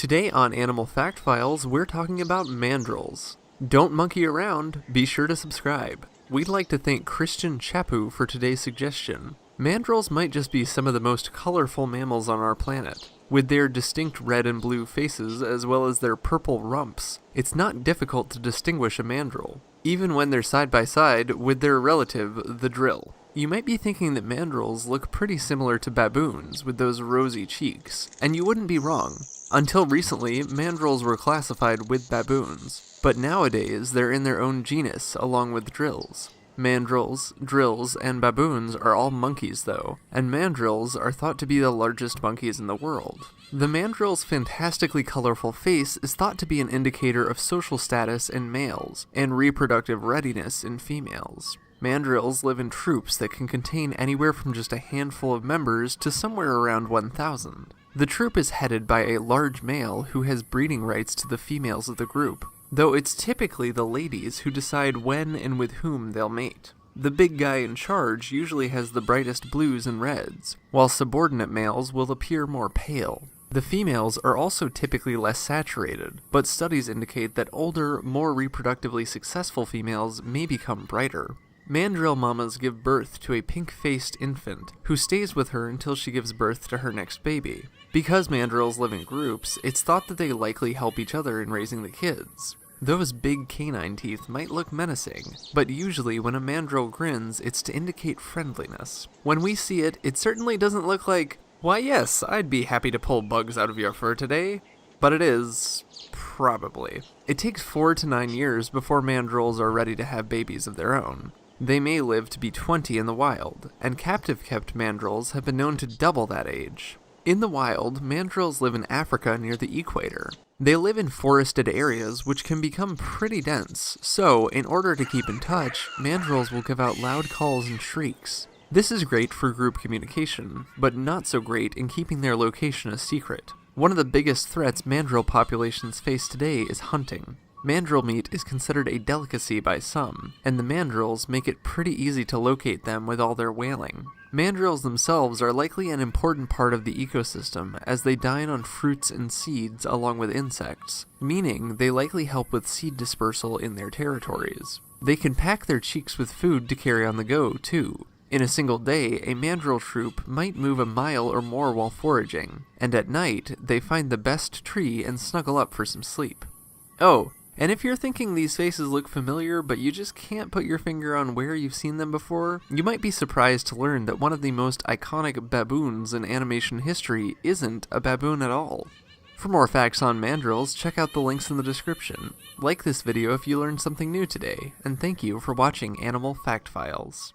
Today on Animal Fact Files, we're talking about mandrills. Don't monkey around, be sure to subscribe. We'd like to thank Christian Chapu for today's suggestion. Mandrills might just be some of the most colorful mammals on our planet. With their distinct red and blue faces, as well as their purple rumps, it's not difficult to distinguish a mandrill, even when they're side by side with their relative, the drill. You might be thinking that mandrills look pretty similar to baboons with those rosy cheeks, and you wouldn't be wrong. Until recently, mandrills were classified with baboons, but nowadays they're in their own genus along with drills. Mandrills, drills, and baboons are all monkeys though, and mandrills are thought to be the largest monkeys in the world. The mandrill's fantastically colorful face is thought to be an indicator of social status in males and reproductive readiness in females. Mandrills live in troops that can contain anywhere from just a handful of members to somewhere around 1,000. The troop is headed by a large male who has breeding rights to the females of the group, though it's typically the ladies who decide when and with whom they'll mate. The big guy in charge usually has the brightest blues and reds, while subordinate males will appear more pale. The females are also typically less saturated, but studies indicate that older, more reproductively successful females may become brighter. Mandrill mamas give birth to a pink-faced infant, who stays with her until she gives birth to her next baby. Because mandrills live in groups, it's thought that they likely help each other in raising the kids. Those big canine teeth might look menacing, but usually when a mandrill grins, it's to indicate friendliness. When we see it, it certainly doesn't look like, "Why yes, I'd be happy to pull bugs out of your fur today," but it is, probably. It takes 4 to 9 years before mandrills are ready to have babies of their own. They may live to be 20 in the wild, and captive-kept mandrills have been known to double that age. In the wild, mandrills live in Africa near the equator. They live in forested areas which can become pretty dense, so in order to keep in touch, mandrills will give out loud calls and shrieks. This is great for group communication, but not so great in keeping their location a secret. One of the biggest threats mandrill populations face today is hunting. Mandrill meat is considered a delicacy by some, and the mandrills make it pretty easy to locate them with all their wailing. Mandrills themselves are likely an important part of the ecosystem as they dine on fruits and seeds along with insects, meaning they likely help with seed dispersal in their territories. They can pack their cheeks with food to carry on the go, too. In a single day, a mandrill troop might move a mile or more while foraging, and at night, they find the best tree and snuggle up for some sleep. Oh, and if you're thinking these faces look familiar but you just can't put your finger on where you've seen them before, you might be surprised to learn that one of the most iconic baboons in animation history isn't a baboon at all. For more facts on mandrills, check out the links in the description. Like this video if you learned something new today, and thank you for watching Animal Fact Files.